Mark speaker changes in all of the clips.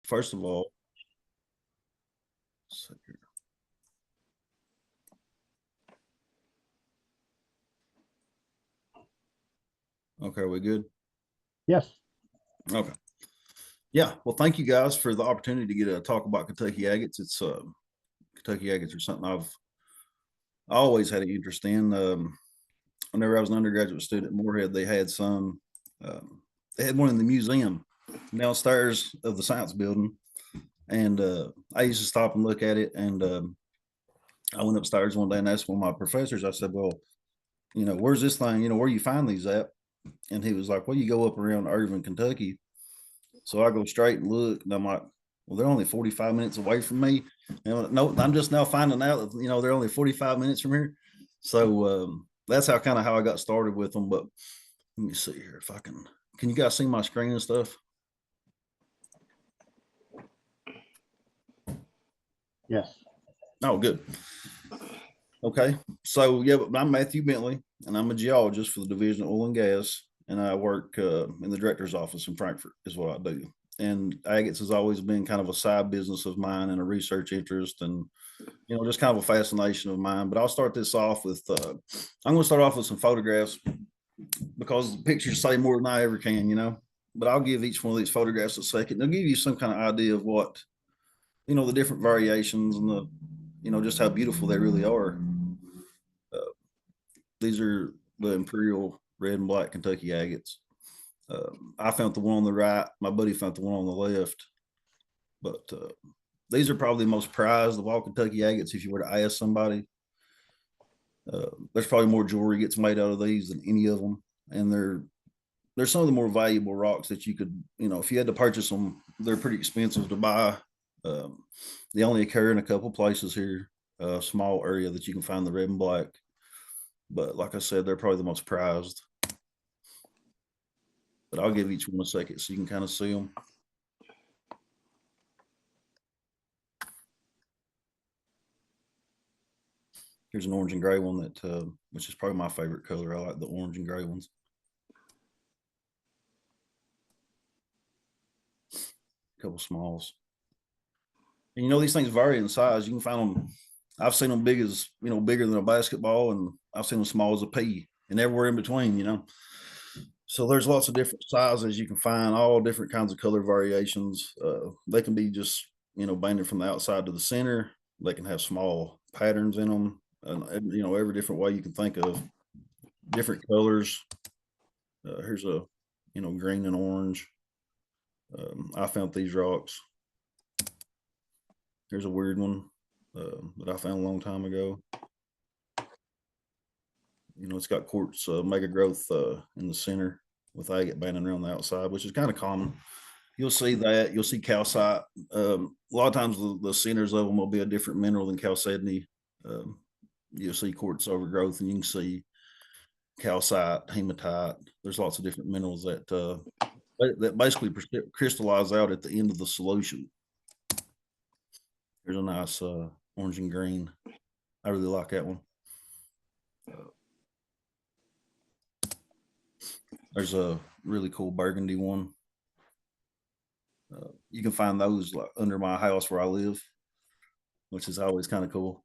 Speaker 1: First of all, let's see here. Okay, we good?
Speaker 2: Yes.
Speaker 1: Okay. Yeah. Well, thank you guys for the opportunity to get to talk about Kentucky Agates. It's Kentucky Agates are something I've always had an interest in. Whenever I was an undergraduate student at Morehead, they had some. They had one in the museum downstairs of the science building, and I used to stop and look at it. And I went upstairs one day and asked one of my professors. I said, "Well, where's this thing? Where you find these at?" And he was like, "Well, you go up around Irving, Kentucky." So I go straight and look, and I'm like, "Well, they're only 45 minutes away from me." And no, I'm just now finding out that they're only 45 minutes from here. So that's how I got started with them. But let me see here if I can. Can you guys see my screen and stuff?
Speaker 2: Yes.
Speaker 1: Oh, good. Okay. So yeah, but I'm Matthew Bentley, and I'm a geologist for the Division of Oil and Gas, and I work in the director's office in Frankfurt. Is what I do. And agates has always been kind of a side business of mine and a research interest, and just kind of a fascination of mine. But I'll start this off with I'm going to start off with some photographs because the pictures say more than I ever can. But I'll give each one of these photographs a second. They'll give you some kind of idea of what the different variations and just how beautiful they really are. Uh, these are the imperial red and black Kentucky agates. I found the one on the right. My buddy found the one on the left. But these are probably the most prized of all Kentucky agates. If you were to ask somebody, there's probably more jewelry gets made out of these than any of them, and they're some of the more valuable rocks that you could, if you had to purchase them, they're pretty expensive to buy. Um, they only occur in a couple places here, a small area that you can find the red and black. But like I said, they're probably the most prized. But I'll give each one a second so you can kind of see them. Here's an orange and gray one which is probably my favorite color. I like the orange and gray ones. A couple smalls. And these things vary in size. You can find them. I've seen them big as bigger than a basketball, and I've seen them small as a pea, and everywhere in between. So there's lots of different sizes you can find, all different kinds of color variations. They can be just banded from the outside to the center. They can have small patterns in them, and every different way you can think of. Different colors. Here's a green and orange. I found these rocks. Here's a weird one that I found a long time ago. It's got quartz mega growth in the center with agate banding around the outside, which is kind of common. You'll see that. You'll see calcite. A lot of times the centers of them will be a different mineral than chalcedony. You'll see quartz overgrowth, and you can see calcite, hematite. There's lots of different minerals that basically crystallize out at the end of the solution. Here's a nice orange and green. I really like that one. There's a really cool burgundy one. You can find those under my house where I live, which is always kind of cool.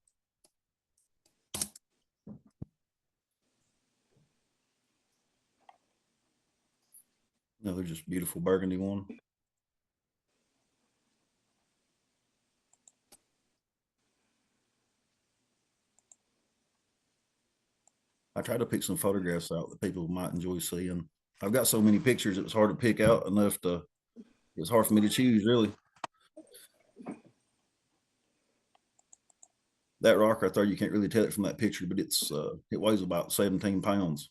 Speaker 1: Another just beautiful burgundy one. I tried to pick some photographs out that people might enjoy seeing. I've got so many pictures, it was hard to pick out enough it's hard for me to choose, really. That rock right there, you can't really tell it from that picture, but it weighs about 17 pounds.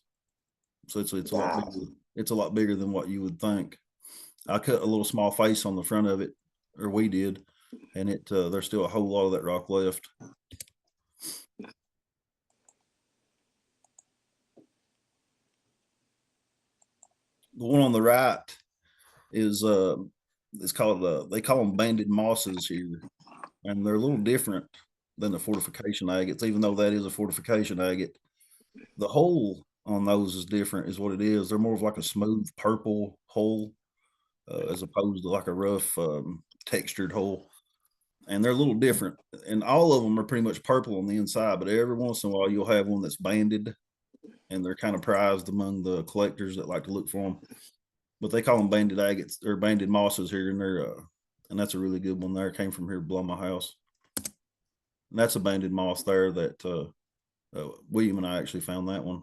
Speaker 1: So it's a lot bigger. It's a lot bigger than what you would think. I cut a little small face on the front of it, or we did, and there's still a whole lot of that rock left. The one on the right is it's called they call them banded mosses here, and they're a little different than the fortification agates, even though that is a fortification agate. The hole on those is different, is what it is. They're more of like a smooth purple hole as opposed to like a rough textured hole, and they're a little different. And all of them are pretty much purple on the inside, but every once in a while you'll have one that's banded, and they're kind of prized among the collectors that like to look for them. But they call them banded agates or banded mosses here, and and that's a really good one. There came from here below my house, and that's a banded moss there that William and I actually found that one,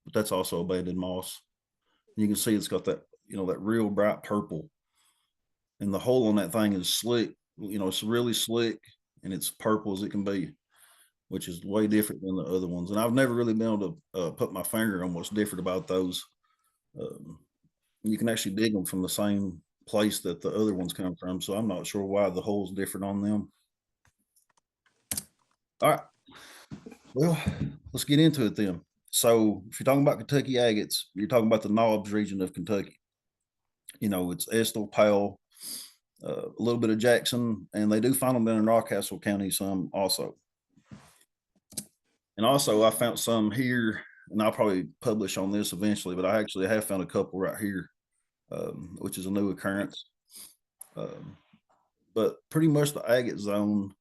Speaker 1: but that's also a banded moss. You can see it's got that that real bright purple, and the hole on that thing is slick. It's really slick, and it's purple as it can be, which is way different than the other ones. And I've never really been able to put my finger on what's different about those. You can actually dig them from the same place that the other ones come from, so I'm not sure why the hole's different on them. All right, well, let's get into it then. So if you're talking about Kentucky agates, you're talking about the Knobs region of Kentucky. It's Estill, Powell, a little bit of Jackson, and they do find them down in Rockcastle County some also. And also I found some here, and I'll probably publish on this eventually, but I actually have found a couple right here, which is a new occurrence. But pretty much the agate zone,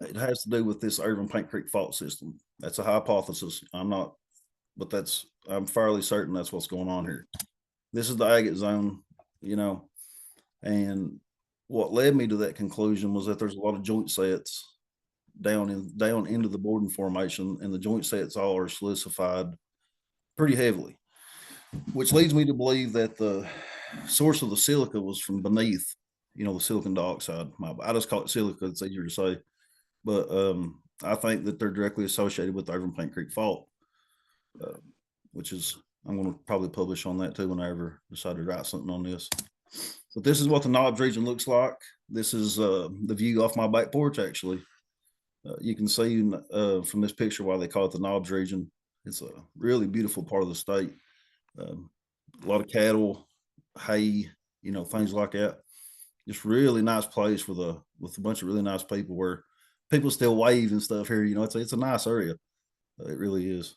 Speaker 1: it has to do with this Irving Paint Creek fault system. That's a hypothesis. I'm fairly certain that's what's going on here. This is the agate zone, and what led me to that conclusion was that there's a lot of joint sets down into the Borden formation, and the joint sets all are silicified pretty heavily, which leads me to believe that the source of the silica was from beneath, the silicon dioxide. I just call it silica, it's easier to say. But I think that they're directly associated with the Irving Paint Creek fault, which is, I'm going to probably publish on that too when I ever decide to write something on this. So this is what the Knobs region looks like. This is the view off my back porch, actually. You can see from this picture why they call it the Knobs region. It's a really beautiful part of the state. A lot of cattle, hay, things like that. Just really nice place with a bunch of really nice people where people still wave and stuff here. It's a nice area. It really is.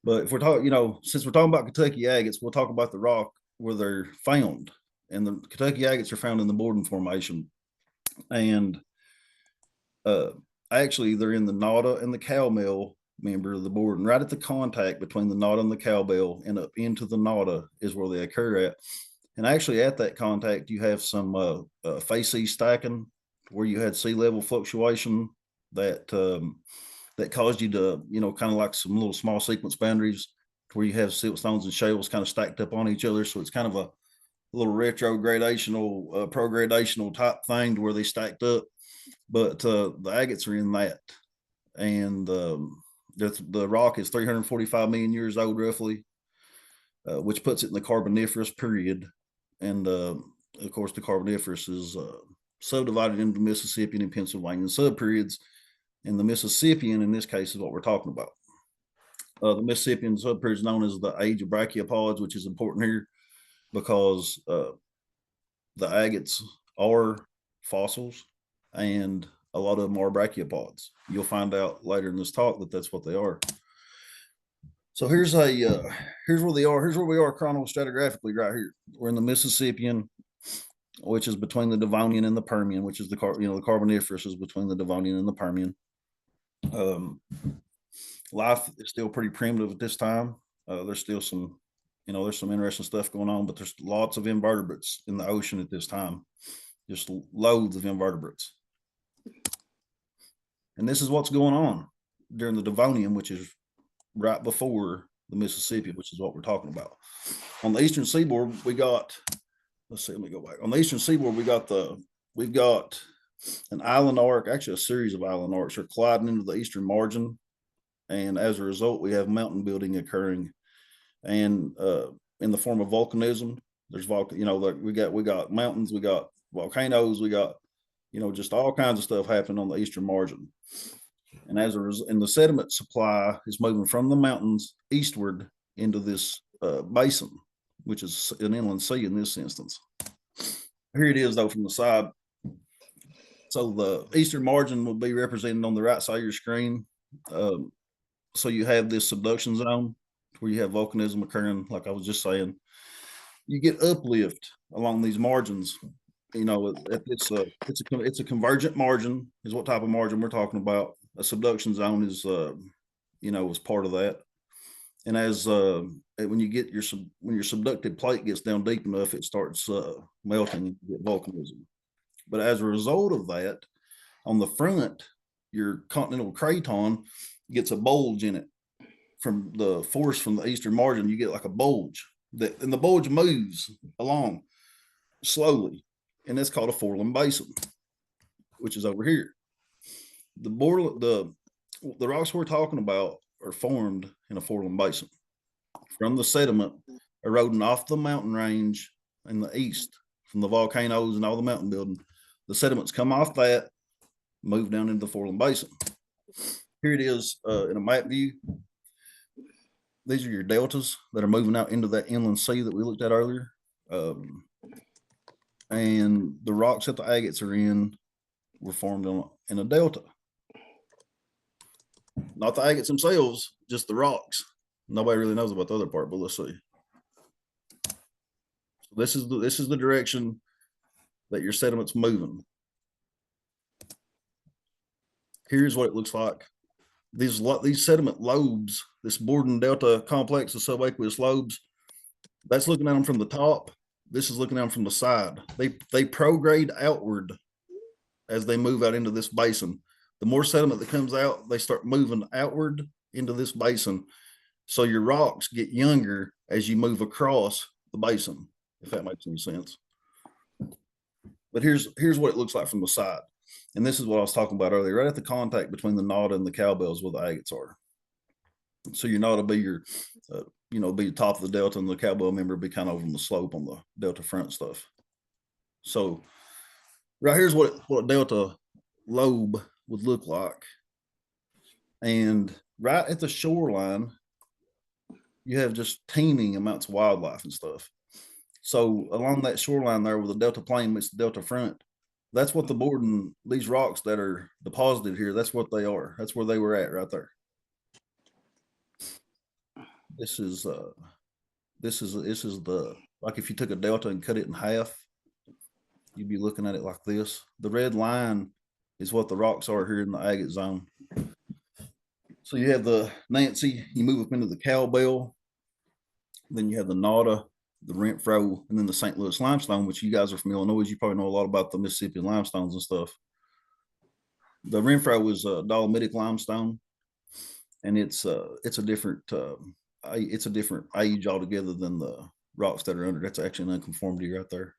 Speaker 1: But if we're talking, since we're talking about Kentucky agates, we'll talk about the rock where they're found. And the Kentucky agates are found in the Borden Formation. And actually, they're in the Nada and the Cowbell member of the Borden. Right at the contact between the Nada and the Cowbell and up into the Nada is where they occur at. And actually, at that contact, you have some facies stacking where you had sea level fluctuation that caused you to, kind of like some little small sequence boundaries where you have siltstones and shales kind of stacked up on each other. So it's kind of a little retrogradational, progradational type thing to where they stacked up. But the agates are in that. And the rock is 345 million years old, roughly, which puts it in the Carboniferous period. And of course, the Carboniferous is subdivided into Mississippian and Pennsylvanian subperiods. And the Mississippian, in this case, is what we're talking about. The Mississippian subperiod is known as the age of brachiopods, which is important here because the agates are fossils, and a lot of them are brachiopods. You'll find out later in this talk that that's what they are. So here's where they are. Here's where we are chronostratigraphically right here. We're in the Mississippian, which is between the Devonian and the Permian, which is the Carboniferous is between the Devonian and the Permian. Life is still pretty primitive at this time. There's still some, there's some interesting stuff going on, but there's lots of invertebrates in the ocean at this time. Just loads of invertebrates. And this is what's going on during the Devonian, which is right before the Mississippi, which is what we're talking about. On the eastern seaboard, we got, let's see, let me go back. On the eastern seaboard, we've got an island arc, actually a series of island arcs are colliding into the eastern margin. And as a result, we have mountain building occurring. And in the form of volcanism, there's we got mountains, we got volcanoes, we got, just all kinds of stuff happening on the eastern margin. And as a result, and the sediment supply is moving from the mountains eastward into this basin, which is an inland sea in this instance. Here it is, though, from the side. So the eastern margin will be represented on the right side of your screen. So you have this subduction zone where you have volcanism occurring, like I was just saying. You get uplift along these margins, it's a convergent margin is what type of margin we're talking about. A subduction zone is is part of that. And as when you get when your subducted plate gets down deep enough, it starts melting and you get volcanism. But as a result of that, on the front, your continental craton gets a bulge in it from the force from the eastern margin. You get like a bulge and the bulge moves along slowly, and that's called a foreland basin, which is over here. The rocks we're talking about are formed in a foreland basin from the sediment eroding off the mountain range in the east from the volcanoes and all the mountain building. The sediments come off that, move down into the foreland basin. Here it is in a map view. These are your deltas that are moving out into that inland sea that we looked at earlier. And the rocks that the agates are in were formed in a delta. Not the agates themselves, just the rocks. Nobody really knows about the other part, but let's see. So this is the direction that your sediment's moving. Here's what it looks like. These sediment lobes, this Borden Delta complex of subaqueous lobes, that's looking at them from the top. This is looking at them from the side. They prograde outward as they move out into this basin. The more sediment that comes out, they start moving outward into this basin. So your rocks get younger as you move across the basin, if that makes any sense. But here's what it looks like from the side. And this is what I was talking about earlier, right at the contact between the Nada and the cowbells where the agates are. So your Nada be your, be the top of the delta, and the cowbell member be kind of on the slope on the delta front stuff. So right here's what a delta lobe would look like. And right at the shoreline, you have just teeming amounts of wildlife and stuff. So along that shoreline there where the delta plain meets the delta front, that's what the Borden, these rocks that are deposited here, that's what they are. That's where they were at right there. This is the, like if you took a delta and cut it in half, you'd be looking at it like this. The red line is what the rocks are here in the agate zone. So you have the Nancy, you move up into the cowbell, then you have the Nada, the Renfro, and then the St. Louis limestone, which you guys are from Illinois. You probably know a lot about the Mississippi limestones and stuff. The Renfro is a dolomitic limestone, and it's a different age altogether than the rocks that are under. That's actually an unconformity right there.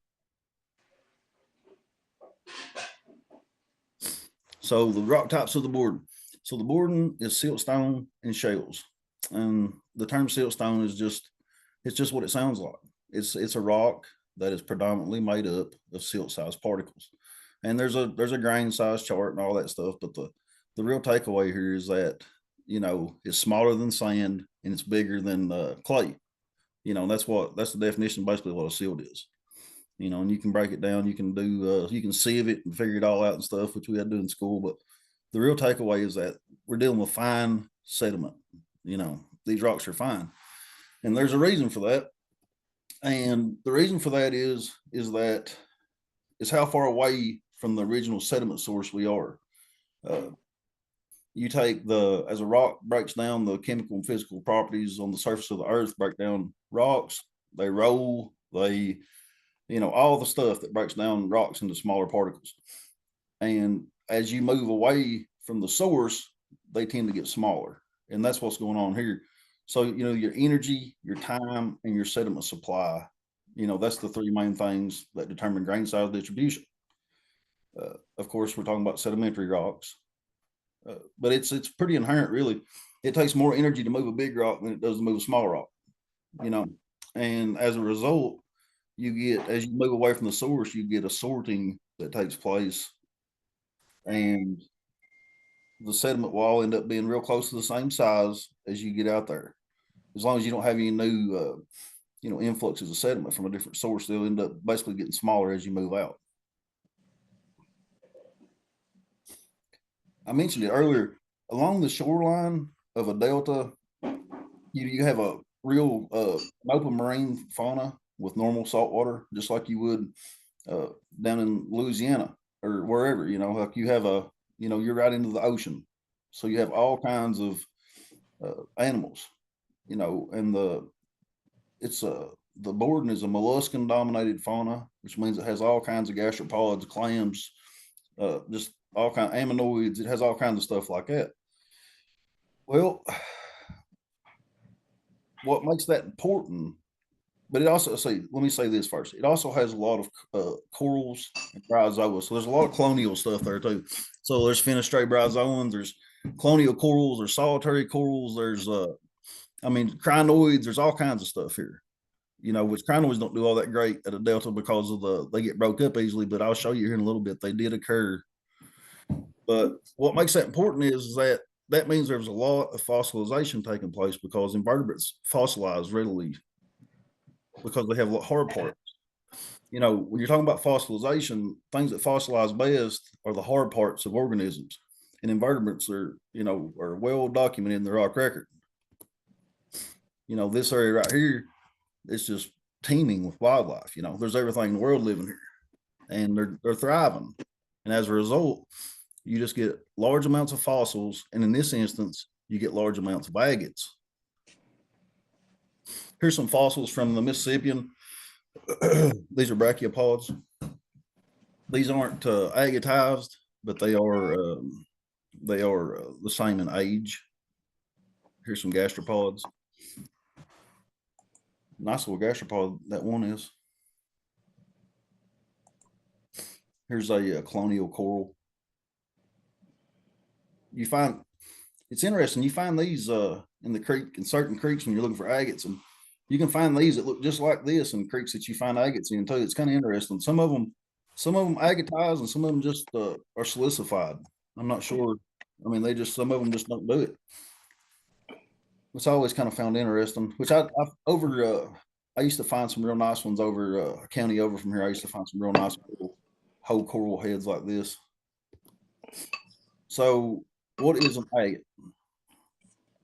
Speaker 1: So the rock types of the Borden. So the Borden is siltstone and shales, and the term siltstone is just what it sounds like. It's a rock that is predominantly made up of silt-sized particles, and there's a grain size chart and all that stuff. But the real takeaway here is that it's smaller than sand and it's bigger than clay. That's the definition basically what a silt is. And you can break it down. You can do you can sieve it and figure it all out and stuff, which we had to do in school. But the real takeaway is that we're dealing with fine sediment. These rocks are fine, and there's a reason for that. And the reason for that is how far away from the original sediment source we are. You take as a rock breaks down, the chemical and physical properties on the surface of the earth break down rocks. They roll, all the stuff that breaks down rocks into smaller particles. And as you move away from the source, they tend to get smaller. And that's what's going on here. So, your energy, your time, and your sediment supply, that's the three main things that determine grain size distribution. Of course, we're talking about sedimentary rocks, but it's pretty inherent, really. It takes more energy to move a big rock than it does to move a small rock, and as a result, as you move away from the source, you get a sorting that takes place, and the sediment will all end up being real close to the same size as you get out there. As long as you don't have any new, influxes of sediment from a different source, they'll end up basically getting smaller as you move out. I mentioned it earlier, along the shoreline of a delta, you have a real open marine fauna with normal saltwater, just like you would down in Louisiana or wherever, like you have you're right into the ocean. So you have all kinds of animals, and the Borden is a molluscan dominated fauna, which means it has all kinds of gastropods, clams, just all kinds of ammonoids. It has all kinds of stuff like that. Well, what makes that important, but it also, let me say this first. It also has a lot of corals and bryozoa. So there's a lot of colonial stuff there too. So there's fenestrate bryozoans, there's colonial corals, there's solitary corals, there's crinoids, there's all kinds of stuff here. Which crinoids don't do all that great at a delta because of they get broke up easily, but I'll show you here in a little bit. They did occur. But what makes that important is that means there's a lot of fossilization taking place because invertebrates fossilize readily because they have hard parts. When you're talking about fossilization, things that fossilize best are the hard parts of organisms. And invertebrates are well documented in the rock record. This area right here, it's just teeming with wildlife. There's everything in the world living here, and they're thriving. And as a result, you just get large amounts of fossils, and in this instance, you get large amounts of agates. Here's some fossils from the Mississippian. These are brachiopods. These aren't agatized, but they are the same in age. Here's some gastropods. Nice little gastropod that one is. Here's a colonial coral. It's interesting. You find these in the creek, in certain creeks when you're looking for agates, and you can find these that look just like this in creeks that you find agates in too. It's kind of interesting. Some of them agatize, and some of them just are silicified. I'm not sure. Some of them just don't do it. Which I always kind of found interesting. Which I used to find some real nice ones over a county over from here. I used to find some real nice whole coral heads like this. So, what is an agate?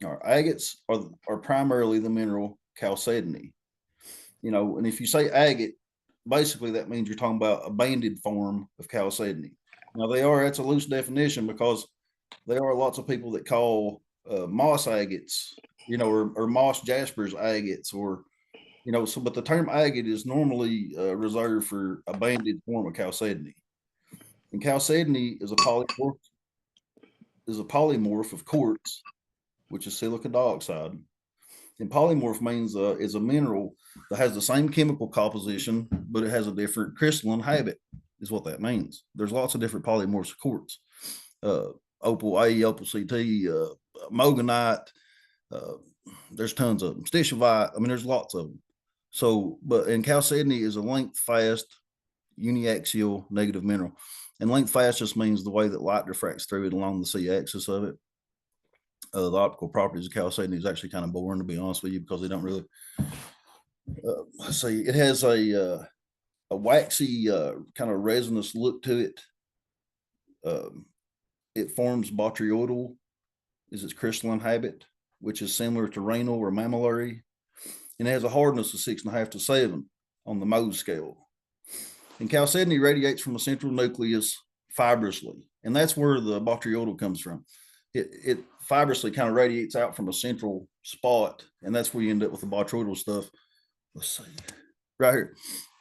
Speaker 1: All right, agates are primarily the mineral chalcedony. And if you say agate, basically that means you're talking about a banded form of chalcedony. Now that's a loose definition because there are lots of people that call moss agates, or moss jaspers agates, or but the term agate is normally reserved for a banded form of chalcedony. And chalcedony is a polymorph of quartz, which is silica dioxide. And polymorph means is a mineral that has the same chemical composition, but it has a different crystalline habit, is what that means. There's lots of different polymorphs of quartz. Opal A, Opal CT, mogonite. There's tons of them. Stishovite. There's lots of them. So, and chalcedony is a length fast, uniaxial negative mineral. And length fast just means the way that light diffracts through it along the C-axis of it. The optical properties of chalcedony is actually kind of boring, to be honest with you, because they don't really. See, it has a waxy kind of resinous look to it. It forms botryoidal, is its crystalline habit, which is similar to renal or mammillary, and it has a hardness of 6.5 to 7 on the Mohs scale. And chalcedony radiates from a central nucleus fibrously, and that's where the botryoidal comes from. It fibrously kind of radiates out from a central spot, and that's where you end up with the botryoidal stuff. Let's see, right here.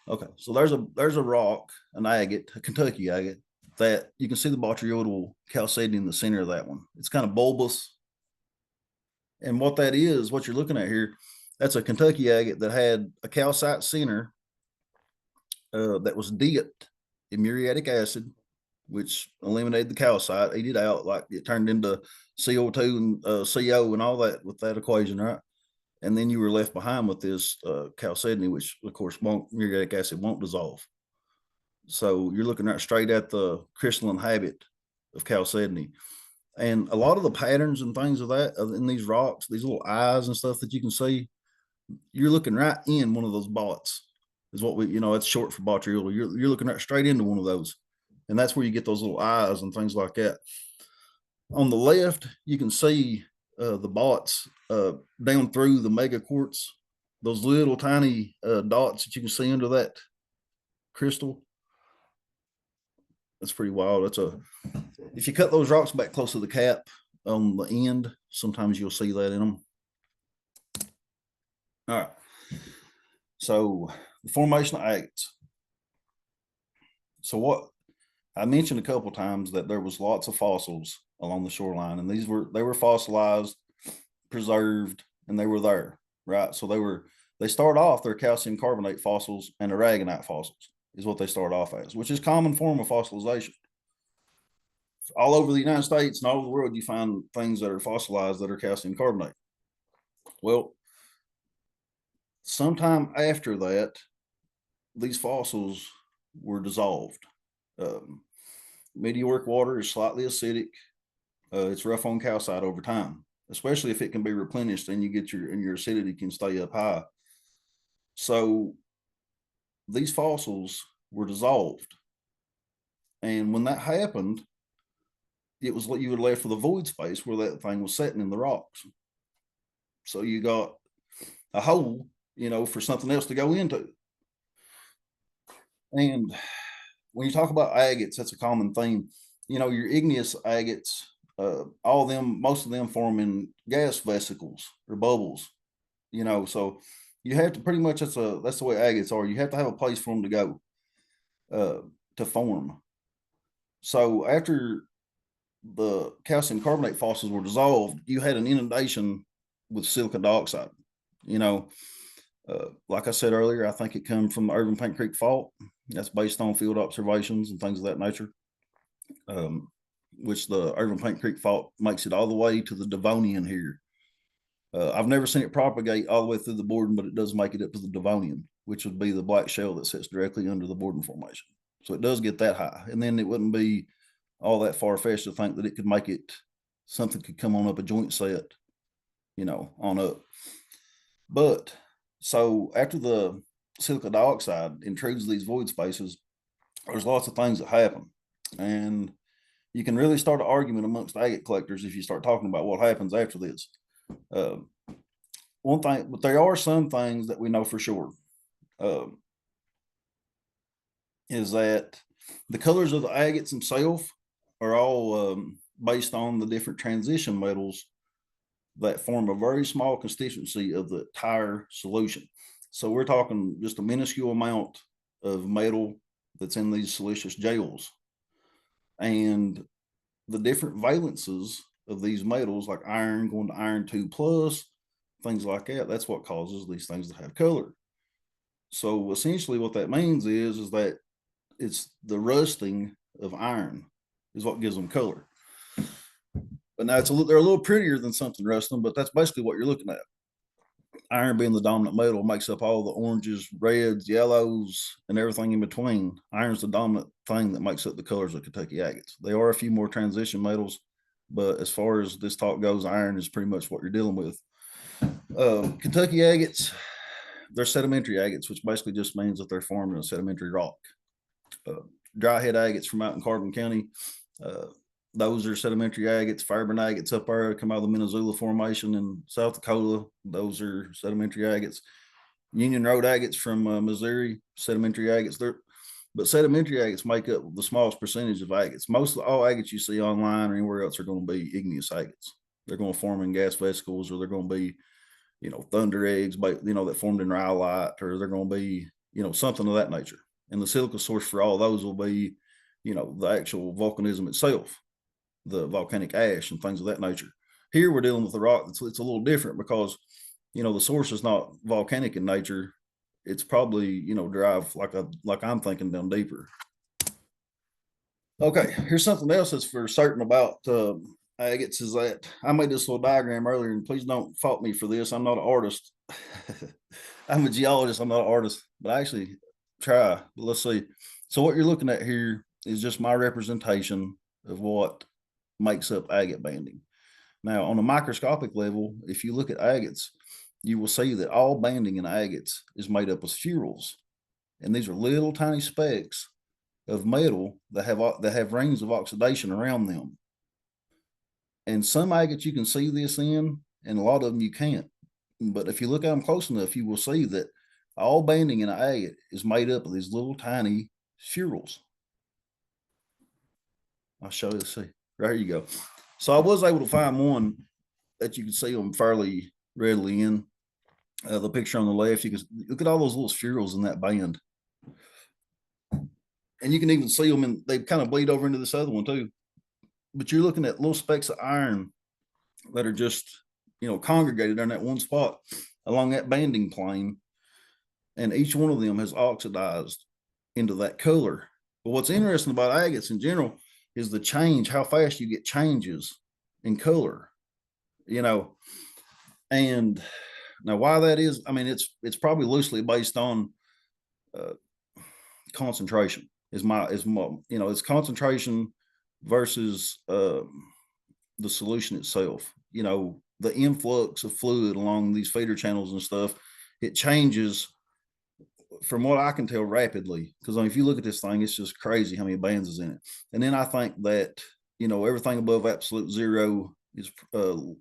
Speaker 1: Okay, so there's a rock, an agate, a Kentucky agate, that you can see the botryoidal chalcedony in the center of that one. It's kind of bulbous, and what that is, what you're looking at here, that's a Kentucky agate that had a calcite center that was dipped in muriatic acid, which eliminated the calcite, ate it out, like it turned into CO2 and CO and all that with that equation, right? And then you were left behind with this chalcedony, which of course muriatic acid won't dissolve. So you're looking right straight at the crystalline habit of chalcedony. And a lot of the patterns and things of that in these rocks, these little eyes and stuff that you can see, you're looking right in one of those bots, is what it's short for botryoidal. You're looking right straight into one of those. And that's where you get those little eyes and things like that. On the left, you can see the bots down through the mega quartz, those little tiny dots that you can see under that crystal. That's pretty wild. If you cut those rocks back close to the cap on the end, sometimes you'll see that in them. All right. So the formation of agates. So what I mentioned a couple times that there was lots of fossils along the shoreline, and they were fossilized, preserved, and they were there, right? So they start off their calcium carbonate fossils and aragonite fossils is what they start off as, which is a common form of fossilization. All over the United States and all over the world, you find things that are fossilized that are calcium carbonate. Well, sometime after that, these fossils were dissolved. Meteoric water is slightly acidic. It's rough on calcite over time, especially if it can be replenished and your acidity can stay up high. So these fossils were dissolved. And when that happened, it was like you were left with a void space where that thing was setting in the rocks. So you got a hole, for something else to go into. And when you talk about agates, that's a common theme. Your igneous agates, most of them form in gas vesicles or bubbles. So you have to pretty much that's the way agates are. You have to have a place for them to go to form. So after the calcium carbonate fossils were dissolved, you had an inundation with silica dioxide. Like I said earlier, I think it comes from the Irving Paint Creek Fault. That's based on field observations and things of that nature, which the Irving Paint Creek Fault makes it all the way to the Devonian here. I've never seen it propagate all the way through the Borden, but it does make it up to the Devonian, which would be the black shell that sits directly under the Borden Formation. So it does get that high. And then it wouldn't be all that far-fetched to think that it could make it, something could come on up a joint set, on up. But so after the silica dioxide intrudes these void spaces, there's lots of things that happen. And you can really start an argument amongst agate collectors if you start talking about what happens after this. One thing, but there are some things that we know for sure, is that the colors of the agates themselves are all based on the different transition metals that form a very small constituency of the entire solution. So we're talking just a minuscule amount of metal that's in these siliceous gels. And the different valences of these metals, like iron going to iron 2+, things like that, that's what causes these things to have color. So essentially what that means is that it's the rusting of iron is what gives them color. But now they're a little prettier than something rusting, but that's basically what you're looking at. Iron being the dominant metal makes up all the oranges, reds, yellows, and everything in between. Iron's the dominant thing that makes up the colors of Kentucky agates. There are a few more transition metals, but as far as this talk goes, iron is pretty much what you're dealing with. Kentucky agates, they're sedimentary agates, which basically just means that they're formed in a sedimentary rock. Dry head agates from out in Carbon County, those are sedimentary agates. Fairburn agates up there come out of the Minnesota Formation in South Dakota. Those are sedimentary agates. Union Road agates from Missouri, sedimentary agates. But sedimentary agates make up the smallest percentage of agates. Most of all agates you see online or anywhere else are going to be igneous agates. They're going to form in gas vesicles, or they're going to be, thunder eggs, that formed in rhyolite, or they're going to be, something of that nature. And the silica source for all those will be, the actual volcanism itself, the volcanic ash and things of that nature. Here we're dealing with a rock it's a little different because, the source is not volcanic in nature. It's probably, derived like I'm thinking down deeper. Okay, here's something else that's for certain about agates is that I made this little diagram earlier, and please don't fault me for this. I'm not an artist. I'm a geologist. I'm not an artist, but I actually try. But let's see. So what you're looking at here is just my representation of what makes up agate banding. Now, on a microscopic level, if you look at agates, you will see that all banding in agates is made up of spherules. And these are little tiny specks of metal that have rings of oxidation around them. And some agates you can see this in, and a lot of them you can't. But if you look at them close enough, you will see that all banding in an agate is made up of these little tiny spherules. I'll show you. See, there you go. So I was able to find one that you can see them fairly readily in. The picture on the left, you can look at all those little spherules in that band. And you can even see them, and they kind of bleed over into this other one too. But you're looking at little specks of iron that are just, congregated in that one spot along that banding plane. And each one of them has oxidized into that color. But what's interesting about agates in general is the change, how fast you get changes in color, and now why that is, I mean, it's probably loosely based on concentration is my, it's concentration versus the solution itself. The influx of fluid along these feeder channels and stuff, it changes from what I can tell rapidly. Because if you look at this thing, it's just crazy how many bands is in it. And then I think that, everything above absolute zero is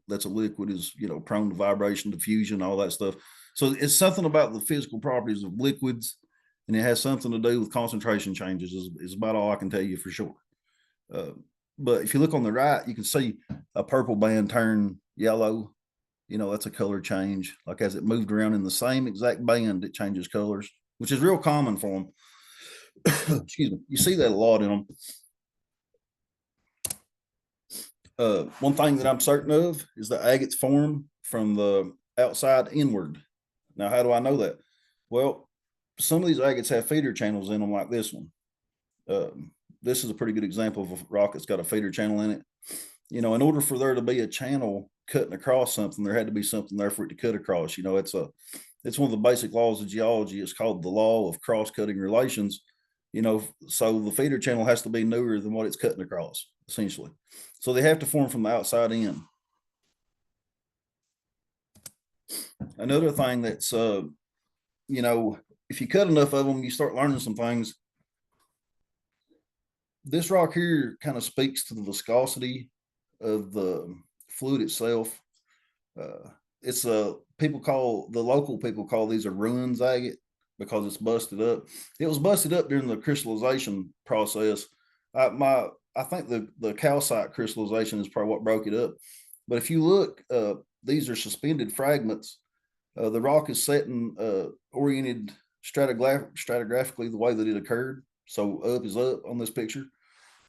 Speaker 1: that's a liquid is, prone to vibration, diffusion, all that stuff. So it's something about the physical properties of liquids, and it has something to do with concentration changes is about all I can tell you for sure. But if you look on the right, you can see a purple band turn yellow. That's a color change. Like as it moved around in the same exact band, it changes colors, which is real common for them. Excuse me. You see that a lot in them. One thing that I'm certain of is that agates form from the outside inward. Now, how do I know that? Well, some of these agates have feeder channels in them like this one. This is a pretty good example of a rock that's got a feeder channel in it. In order for there to be a channel cutting across something, there had to be something there for it to cut across. It's one of the basic laws of geology. It's called the law of cross-cutting relations. So the feeder channel has to be newer than what it's cutting across, essentially. So they have to form from the outside in. Another thing that's, if you cut enough of them, you start learning some things. This rock here kind of speaks to the viscosity of the fluid itself. It's the local people call these a ruins agate because it's busted up. It was busted up during the crystallization process. I think the calcite crystallization is probably what broke it up. But if you look, these are suspended fragments. The rock is setting oriented stratigraphically the way that it occurred. So up is up on this picture.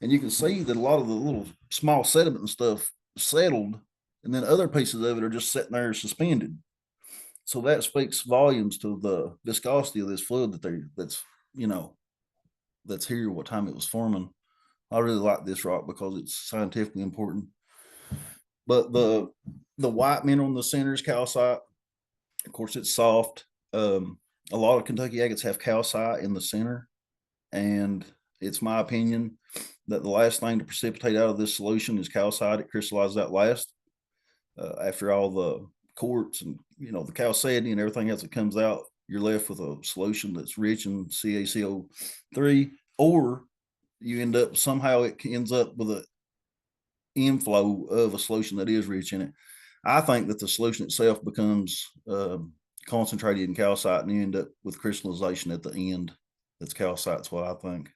Speaker 1: And you can see that a lot of the little small sediment and stuff settled, and then other pieces of it are just sitting there suspended. So that speaks volumes to the viscosity of this fluid that's here, what time it was forming. I really like this rock because it's scientifically important. But the white mineral in the center is calcite. Of course, it's soft. A lot of Kentucky agates have calcite in the center, and it's my opinion that the last thing to precipitate out of this solution is calcite. It crystallizes out last after all the quartz and the chalcedony and everything else that comes out. You're left with a solution that's rich in CaCO3, or you end up somehow it ends up with an inflow of a solution that is rich in it. I think that the solution itself becomes concentrated in calcite, and you end up with crystallization at the end. That's calcite. That's what I think.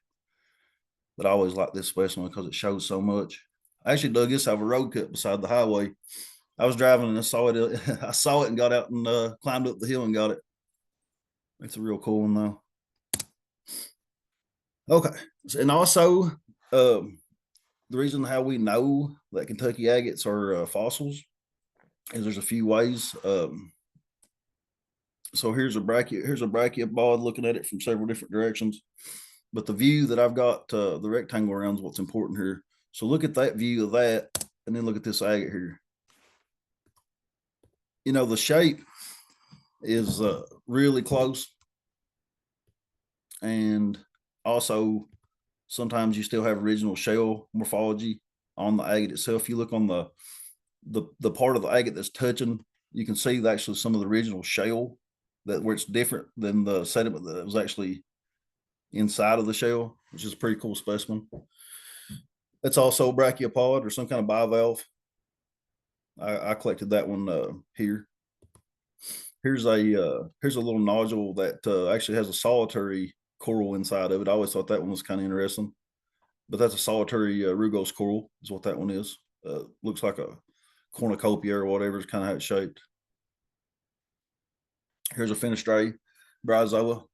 Speaker 1: But I always like this specimen because it shows so much. I actually dug this out of a road cut beside the highway. I was driving and I saw it. I saw it and got out and climbed up the hill and got it. It's a real cool one though. Okay, and also the reason how we know that Kentucky agates are fossils is there's a few ways. So here's a brachiopod looking at it from several different directions. But the view that I've got, the rectangle around is what's important here. So look at that view of that, and then look at this agate here. The shape is really close. And also, sometimes you still have original shell morphology on the agate itself. If you look on the part of the agate that's touching, you can see actually some of the original shell where it's different than the sediment that was actually inside of the shell, which is a pretty cool specimen. That's also a brachiopod or some kind of bivalve. I collected that one here. Here's a little nodule that actually has a solitary coral inside of it. I always thought that one was kind of interesting. but that's a solitary rugose coral is what that one is. Looks like a cornucopia or whatever is kind of how it's shaped. Here's a fenestrate bryozoa.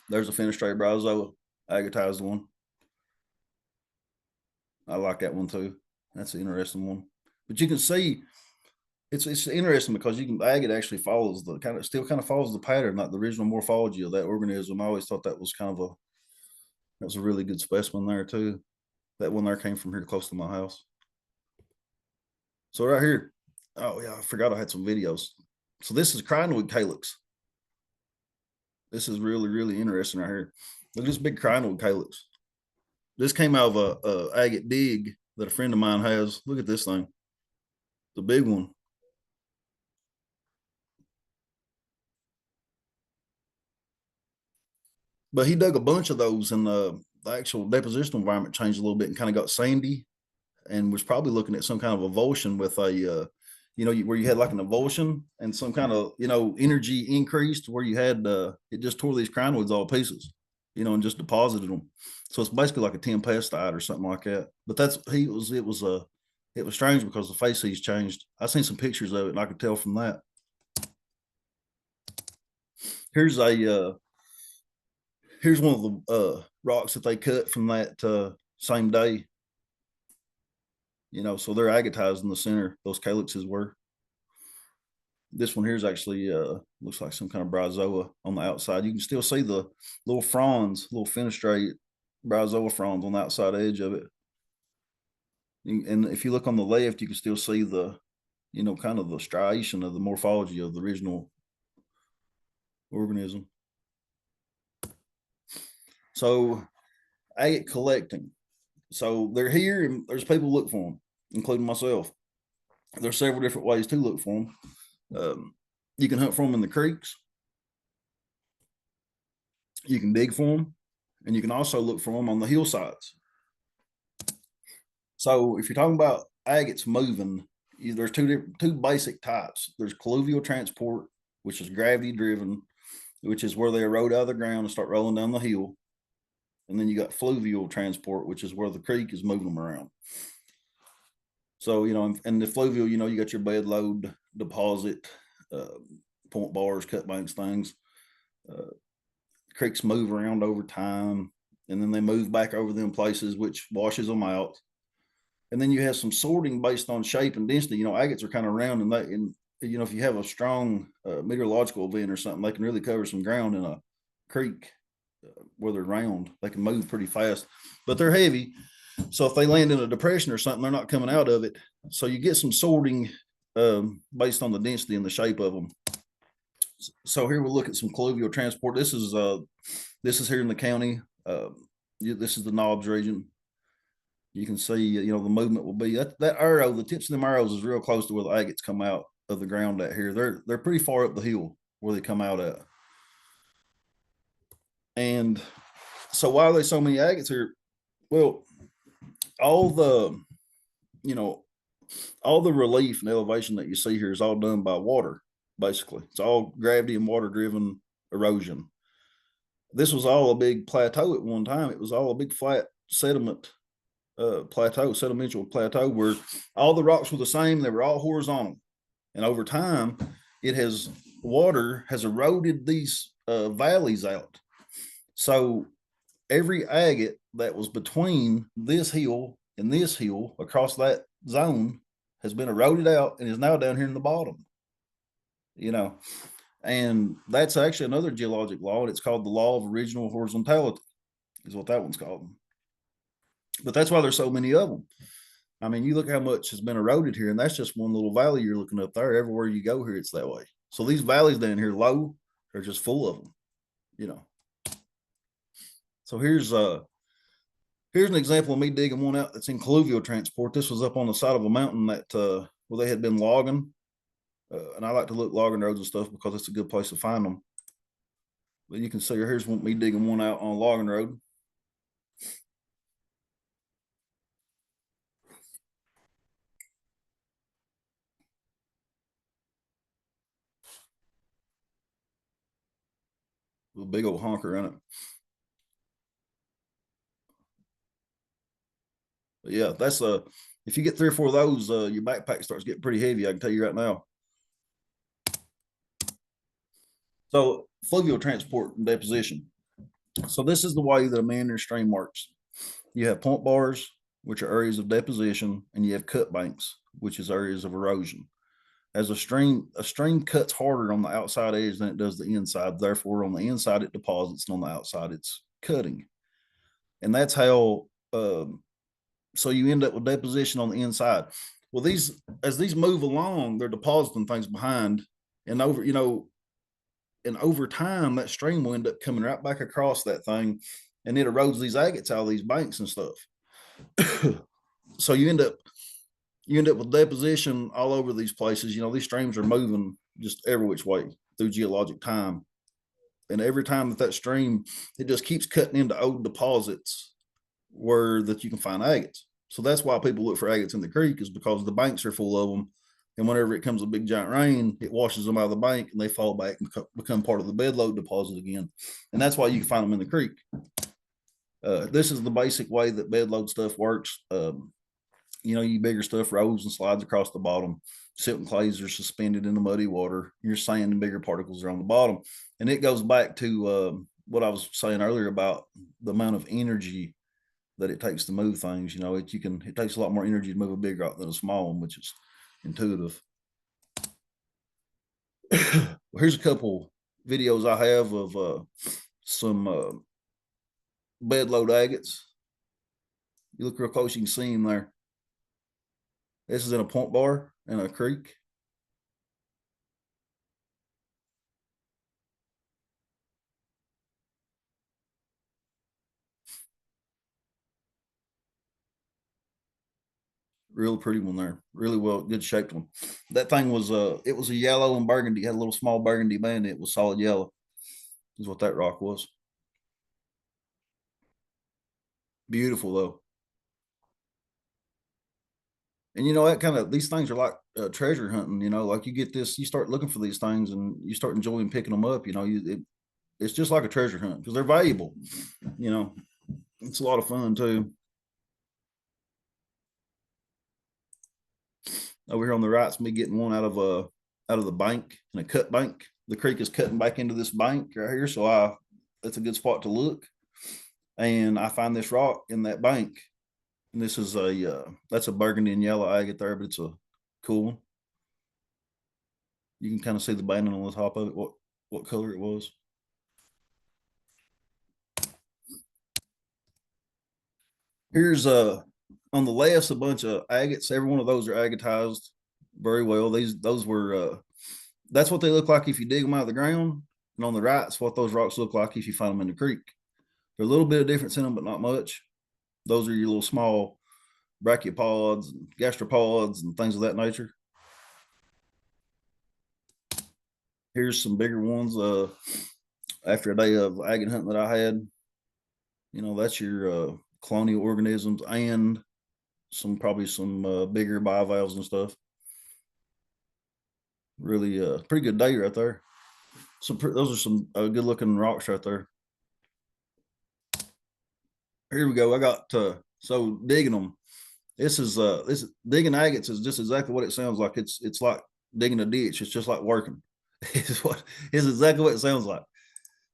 Speaker 1: There's a fenestrate bryozoa, agatized one. I like that one too. That's an interesting one. But you can see it's interesting because you can agate actually follows the kind of follows the pattern, like the original morphology of that organism. I always thought that was that was a really good specimen there too. That one there came from here close to my house. So right here, oh yeah, I forgot I had some videos. So this is crinoid calyx. This is really, really interesting right here. Look at this big crinoid calyx. This came out of a agate dig that a friend of mine has. Look at this thing. The big one. But he dug a bunch of those, and the actual depositional environment changed a little bit and kind of got sandy, and was probably looking at some kind of avulsion with a, where you had like an avulsion and some kind of, energy increased where you had, it just tore these crinoids all pieces, and just deposited them. So it's basically like a tempestite or something like that. But it was strange because the facies changed. I seen some pictures of it and I could tell from that. Here's here's one of the rocks that they cut from that same day. So they're agatized in the center. Those calyxes were. This one here is actually looks like some kind of bryozoa on the outside. You can still see the little fronds, little fenestrate bryozoa fronds on the outside edge of it. And if you look on the left, you can still see the, kind of the striation of the morphology of the original organism. So agate collecting. So they're here and there's people look for them, including myself. There's several different ways to look for them. You can hunt for them in the creeks. You can dig for them, and you can also look for them on the hillsides. So if you're talking about agates moving, there's two basic types. There's colluvial transport, which is gravity driven, which is where they erode out of the ground and start rolling down the hill. And then you got fluvial transport, which is where the creek is moving them around. So, and the fluvial, you got your bed load deposit, point bars, cut banks, things. Creeks move around over time, and then they move back over them places, which washes them out. And then you have some sorting based on shape and density. Agates are kind of round, and if you have a strong meteorological event or something, they can really cover some ground in a creek where they're round. They can move pretty fast, but they're heavy. So if they land in a depression or something, they're not coming out of it. So you get some sorting based on the density and the shape of them. So here we'll look at some colluvial transport. This is here in the county. This is the Knobs region. You can see, the movement will be that arrow. The tips of them arrows is real close to where the agates come out of the ground at here. They're pretty far up the hill where they come out at. And so why are there so many agates here? Well, all the, all the relief and elevation that you see here is all done by water. Basically, it's all gravity and water driven erosion. This was all a big plateau at one time. It was all a big flat sediment plateau, sedimental plateau, where all the rocks were the same. They were all horizontal, and over time, water has eroded these valleys out. So every agate that was between this hill and this hill across that zone has been eroded out and is now down here in the bottom. And that's actually another geologic law, and it's called the law of original horizontality, is what that one's called. But that's why there's so many of them. I mean, you look how much has been eroded here, and that's just one little valley you're looking up there. Everywhere you go here, it's that way. So these valleys down here low are just full of them, So here's an example of me digging one out that's in colluvial transport. This was up on the side of a mountain that where they had been logging. And I like to look logging roads and stuff because it's a good place to find them. But you can see here's me digging one out on a logging road. With a big old honker in it. But yeah, that's if you get 3 or 4 of those, your backpack starts getting pretty heavy. I can tell you right now. So fluvial transport and deposition. So this is the way that a meandering stream works. You have point bars, which are areas of deposition, and you have cut banks, which is areas of erosion. As a stream cuts harder on the outside edge than it does the inside. Therefore, on the inside it deposits, and on the outside it's cutting. And that's how. So you end up with deposition on the inside. Well, as these move along, they're depositing things behind, and over time that stream will end up coming right back across that thing, and it erodes these agates out of these banks and stuff. So you end up with deposition all over these places. These streams are moving just every which way through geologic time. And every time that stream, it just keeps cutting into old deposits that you can find agates. So that's why people look for agates in the creek, is because the banks are full of them. And whenever it comes a big giant rain, it washes them out of the bank and they fall back and become part of the bedload deposit again. And that's why you can find them in the creek. This is the basic way that bedload stuff works. You bigger stuff rolls and slides across the bottom. Silt and clays are suspended in the muddy water. Your sand and bigger particles are on the bottom. And it goes back to what I was saying earlier about the amount of energy that it takes to move things. It takes a lot more energy to move a big rock than a small one, which is intuitive. Here's a couple videos I have of some bedload agates. You look real close, you can see them there. This is in a point bar in a creek. Really pretty one there. Really well, good shaped one. That thing was it was a yellow and burgundy. It had a little small burgundy band. It was solid yellow. Is what that rock was. Beautiful though. And that these things are like treasure hunting. Like you get this, you start looking for these things, and you start enjoying picking them up. It's just like a treasure hunt because they're valuable. It's a lot of fun too. Over here on the right's me getting one out of the bank, in a cut bank. The creek is cutting back into this bank right here, so that's a good spot to look. And I find this rock in that bank, and this is that's a burgundy and yellow agate there, but it's a cool one. You can kind of see the banding on the top of it, what color it was. Here's on the left's a bunch of agates. Every one of those are agatized very well. Those were that's what they look like if you dig them out of the ground. And on the right's what those rocks look like if you find them in the creek. There's a little bit of difference in them, but not much. Those are your little small brachiopods and gastropods and things of that nature. Here's some bigger ones. After a day of agate hunting that I had, that's your colonial organisms and probably some bigger bivalves and stuff. Really pretty good day right there. Those are some good looking rocks right there. Here we go. I got so digging them. This digging agates is just exactly what it sounds like. It's like digging a ditch. It's just like working. It's exactly what it sounds like.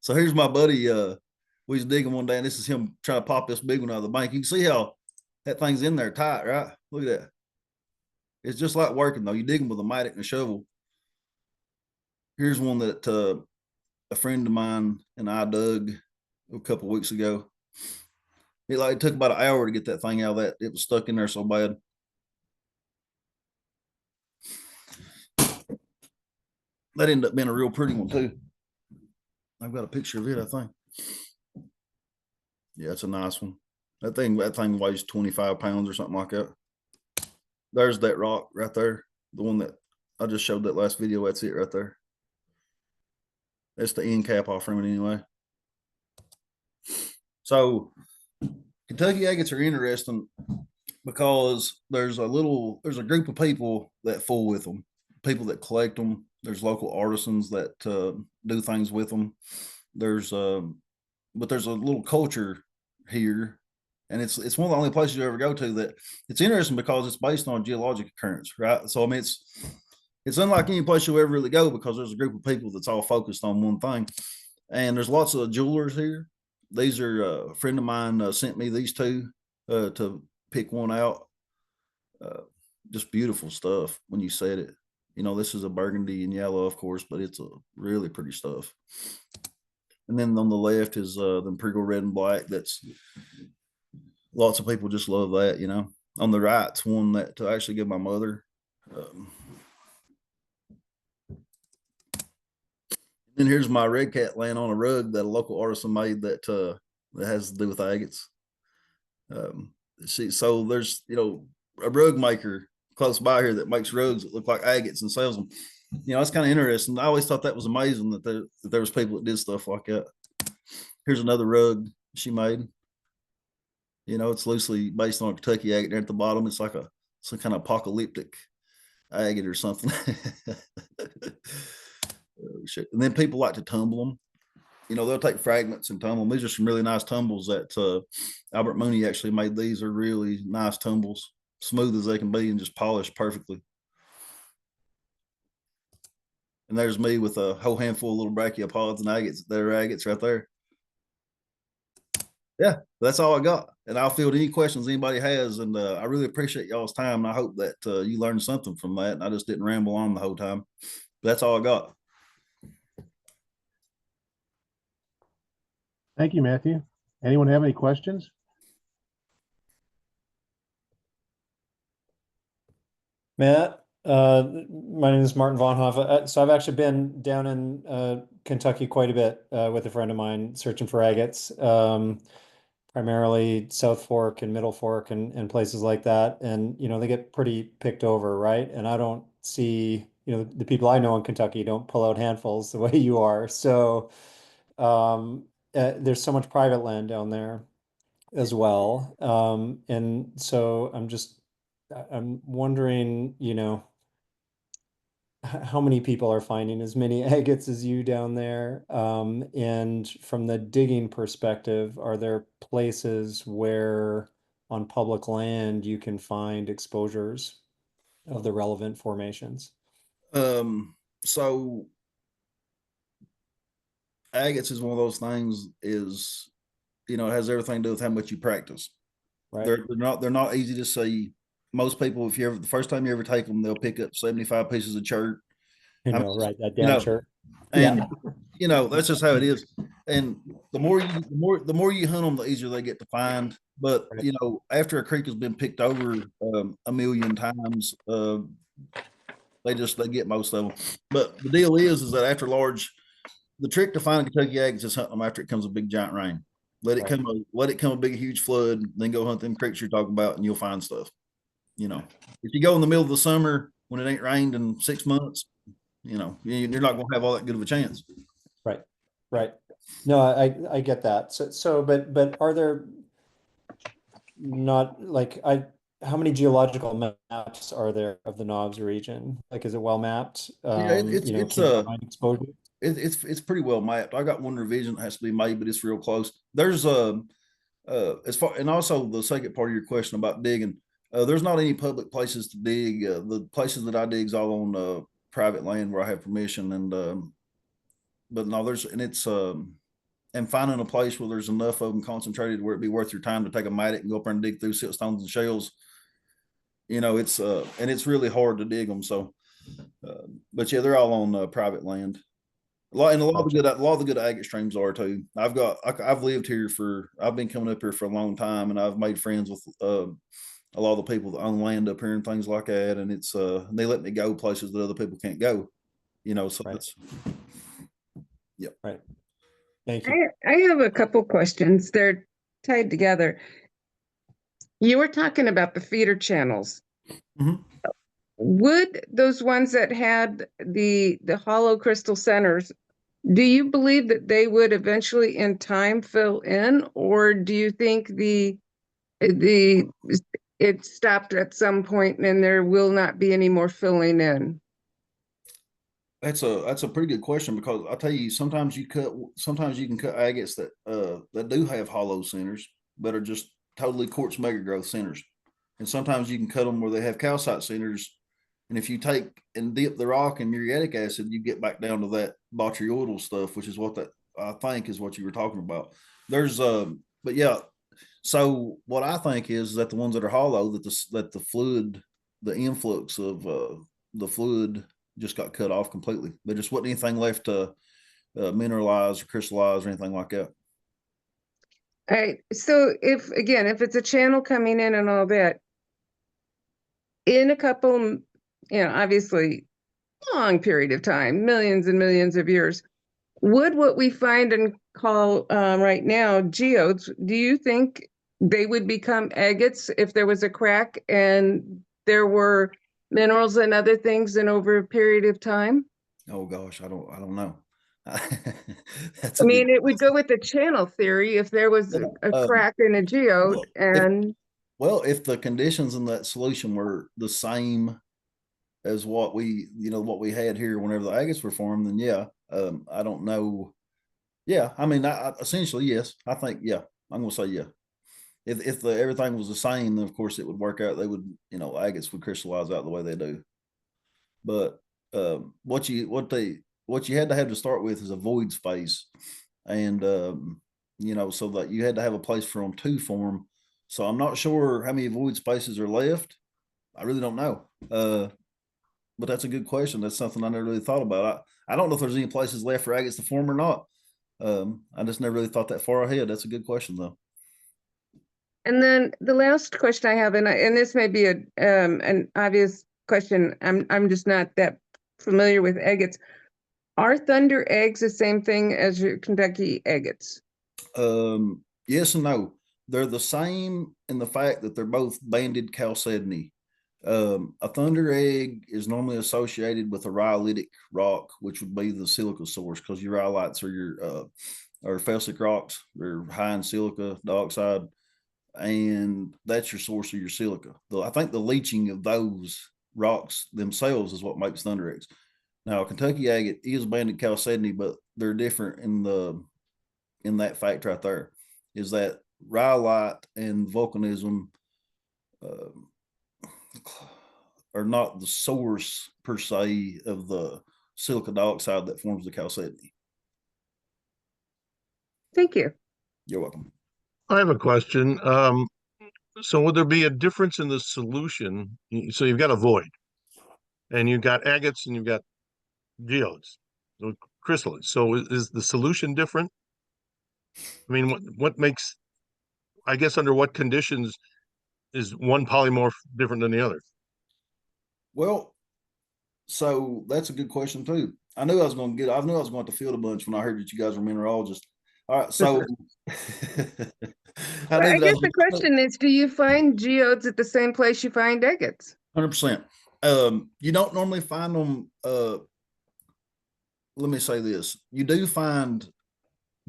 Speaker 1: So here's my buddy. We was digging one day, and this is him trying to pop this big one out of the bank. You can see how that thing's in there tight, right? Look at that. It's just like working though. You dig them with a mattock and a shovel. Here's one that a friend of mine and I dug a couple weeks ago. It took about an hour to get that thing out of that. It was stuck in there so bad. That ended up being a real pretty one too. I've got a picture of it, I think. Yeah, it's a nice one. That thing weighs 25 pounds or something like that. There's that rock right there. The one that I just showed that last video. That's it right there. That's the end cap off from it anyway. So Kentucky agates are interesting because there's a group of people that fool with them, people that collect them. There's local artisans that do things with them. But there's a little culture here, And it's one of the only places you ever go to that it's interesting because it's based on geologic occurrence, right? So I mean, it's unlike any place you'll ever really go because there's a group of people that's all focused on one thing. And there's lots of jewelers here. These are a friend of mine sent me these two to pick one out. Just beautiful stuff when you said it. This is a burgundy and yellow, of course, but it's a really pretty stuff. And then on the left is the Imperial red and black. That's lots of people just love that. On the right's one that to actually give my mother. Then here's my red cat laying on a rug that a local artisan made that has to do with agates. So there's a rug maker close by here that makes rugs that look like agates and sells them. It's kind of interesting. I always thought that was amazing that there was people that did stuff like that. Here's another rug she made. It's loosely based on a Kentucky agate there at the bottom. It's like some kind of apocalyptic agate or something. And then people like to tumble them. They'll take fragments and tumble them. These are some really nice tumbles that Albert Mooney actually made. These are really nice tumbles, smooth as they can be and just polished perfectly. And there's me with a whole handful of little brachiopods and agates. They're agates right there. Yeah, that's all I got. And I'll field any questions anybody has. And I really appreciate y'all's time. And I hope that you learned something from that. And I just didn't ramble on the whole time. But that's all I got.
Speaker 2: Thank you, Matthew. Anyone have any questions?
Speaker 3: Matt, my name is Martin Von Hoff. So I've actually been down in Kentucky quite a bit with a friend of mine searching for agates, primarily South Fork and Middle Fork and places like that. And, they get pretty picked over, right? And I don't see, the people I know in Kentucky don't pull out handfuls the way you are. So there's so much private land down there as well. And so I'm wondering, how many people are finding as many agates as you down there? And from the digging perspective, are there places where on public land you can find exposures of the relevant formations?
Speaker 1: So agates is one of those things it has everything to do with how much you practice.
Speaker 3: Right.
Speaker 1: They're not easy to see. Most people, if you ever the first time you ever take them, they'll pick up 75 pieces of chert.
Speaker 3: Right, that damn chert.
Speaker 1: And that's just how it is. And the more you hunt them, the easier they get to find. But
Speaker 3: right.
Speaker 1: After a creek has been picked over a million times, they get most of them. But the deal is that after the trick to finding Kentucky agates is hunting them after it comes a big giant rain. Let it come a big huge flood, then go hunt them creeks you're talking about, and you'll find stuff. If you go in the middle of the summer when it ain't rained in 6 months, you're not going to have all that good of a chance.
Speaker 3: Right. No, I get that. But are there not how many geological maps are there of the Knobs region? Like, is it well mapped? Exposure.
Speaker 1: It's pretty well mapped. I got one revision that has to be made, but it's real close. There's as far, and also the second part of your question about digging, there's not any public places to dig. The places that I dig is all on private land where I have permission. And but no, and finding a place where there's enough of them concentrated where it'd be worth your time to take a mattock and go up there and dig through siltstones and shells. And it's really hard to dig them. So, but yeah, they're all on private land. A lot of the good agate streams are too. I've been coming up here for a long time, and I've made friends with a lot of the people that own land up here and things like that. And it's they let me go places that other people can't go. So it's
Speaker 3: right. Thank you.
Speaker 4: I have a couple questions. They're tied together. You were talking about the feeder channels.
Speaker 1: Mm-hmm.
Speaker 4: Would those ones that had the hollow crystal centers, do you believe that they would eventually in time fill in, or do you think it stopped at some point and there will not be any more filling in?
Speaker 1: That's a pretty good question, because I'll tell you, sometimes you can cut agates that do have hollow centers that are just totally quartz megagrowth centers. And sometimes you can cut them where they have calcite centers. And if you take and dip the rock in muriatic acid, you get back down to that botryoidal stuff, which is what that I think is what you were talking about. There's but yeah, so what I think is that the ones that are hollow, that the fluid, the influx of the fluid just got cut off completely. There just wasn't anything left to mineralize or crystallize or anything like that.
Speaker 4: All right. So if it's a channel coming in and all that, in a couple, obviously long period of time, millions and millions of years, would what we find and call right now geodes, do you think they would become agates if there was a crack and there were minerals and other things in over a period of time?
Speaker 1: Oh gosh, I don't know. That's
Speaker 4: I
Speaker 1: a
Speaker 4: mean,
Speaker 1: good
Speaker 4: it would go with the channel theory if there was a crack in a geode and
Speaker 1: if the conditions in that solution were the same as what we had here whenever the agates were formed, then yeah. I don't know. Yeah, I mean, essentially, yes. I think, yeah, I'm gonna say yeah. If everything was the same, then of course it would work out. They would, agates would crystallize out the way they do. But what you had to have to start with is a void space, and so that you had to have a place for them to form. So I'm not sure how many void spaces are left. I really don't know. But that's a good question. That's something I never really thought about. I don't know if there's any places left for agates to form or not. I just never really thought that far ahead. That's a good question, though.
Speaker 4: And then the last question I have, and this may be an obvious question. I'm just not that familiar with agates. Are thunder eggs the same thing as your Kentucky agates?
Speaker 1: Yes and no. They're the same in the fact that they're both banded chalcedony. A thunder egg is normally associated with a rhyolitic rock, which would be the silica source, because your rhyolites are your felsic rocks. They're high in silica dioxide, and that's your source of your silica. I think the leaching of those rocks themselves is what makes thunder eggs. Now, Kentucky agate is banded chalcedony, but they're different in that fact right there. Is that rhyolite and volcanism are not the source per se of the silica dioxide that forms the chalcedony.
Speaker 4: Thank you.
Speaker 1: You're welcome.
Speaker 5: I have a question. So would there be a difference in the solution? So you've got a void, and you've got agates, and you've got geodes, so crystallines. So is the solution different? I mean, what makes, I guess, under what conditions is one polymorph different than the other?
Speaker 1: Well, so that's a good question too. I knew I was going to have to field a bunch when I heard that you guys were mineralogists. All right, so
Speaker 4: I guess the question is, do you find geodes at the same place you find agates?
Speaker 1: 100%. You don't normally find them. Let me say this: you do find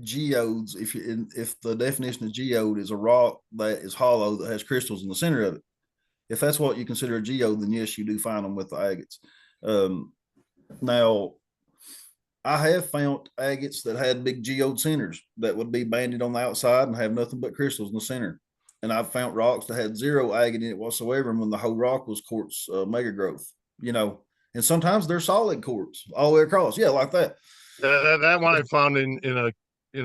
Speaker 1: geodes if the definition of geode is a rock that is hollow that has crystals in the center of it. If that's what you consider a geode, then yes, you do find them with the agates. Now, I have found agates that had big geode centers that would be banded on the outside and have nothing but crystals in the center. And I've found rocks that had zero agate in it whatsoever, and when the whole rock was quartz megagrowth, and sometimes they're solid quartz all the way across. Yeah, like that.
Speaker 5: That one I found in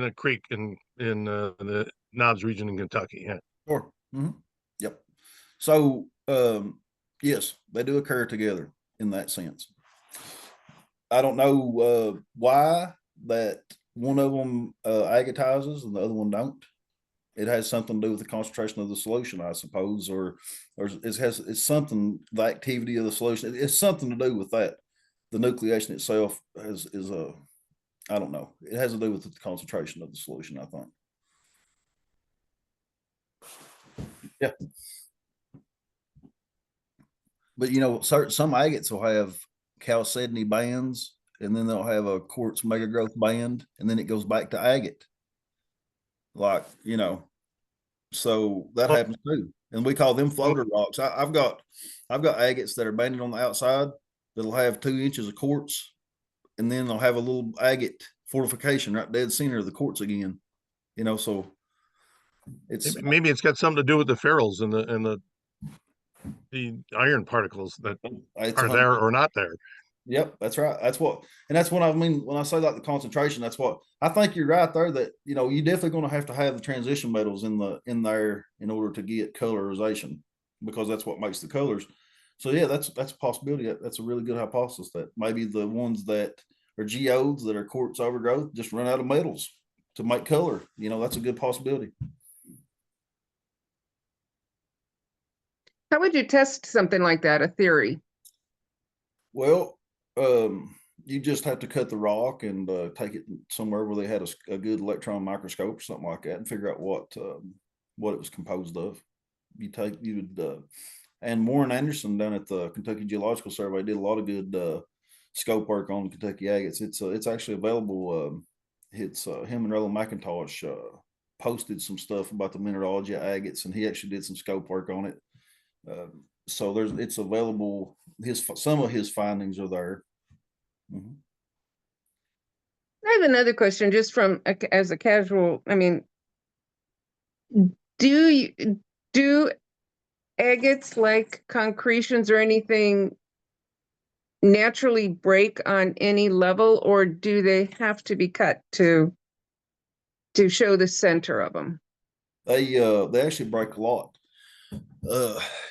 Speaker 5: a creek in the Knobs region in Kentucky. Yeah.
Speaker 1: Sure. Mm-hmm. Yep. So yes, they do occur together in that sense. I don't know why that one of them agatizes and the other one don't. It has something to do with the concentration of the solution, I suppose, or it's something, the activity of the solution. It's something to do with that. The nucleation itself is a, I don't know. It has to do with the concentration of the solution, I think. Yeah. But some agates will have chalcedony bands, and then they'll have a quartz megagrowth band, and then it goes back to agate. So that happens too. And we call them floater rocks. I've got agates that are banded on the outside that'll have 2 inches of quartz, and then they'll have a little agate fortification right dead center of the quartz again. So It's
Speaker 5: Maybe it's got something to do with the ferrules and the iron particles that
Speaker 1: it's
Speaker 5: are
Speaker 1: 100%.
Speaker 5: there or not there.
Speaker 1: Yep, that's right. That's what I mean when I say like the concentration. That's what I think you're right there. That you're definitely going to have the transition metals in there in order to get colorization, because that's what makes the colors. So yeah, that's a possibility. That's a really good hypothesis that maybe the ones that are geodes that are quartz overgrowth just run out of metals to make color. That's a good possibility.
Speaker 4: How would you test something like that, a theory?
Speaker 1: Well, you just have to cut the rock and take it somewhere where they had a good electron microscope or something like that and figure out what it was composed of. And Warren Anderson down at the Kentucky Geological Survey did a lot of good scope work on Kentucky Agates. It's actually available. It's him and Roland McIntosh posted some stuff about the mineralogy of agates, and he actually did some scope work on it. So it's available. Some of his findings are there. Mm-hmm.
Speaker 4: I have another question, just as a casual. I mean, do agates, like concretions or anything, naturally break on any level, or do they have to be cut to show the center of them?
Speaker 1: They actually break a lot.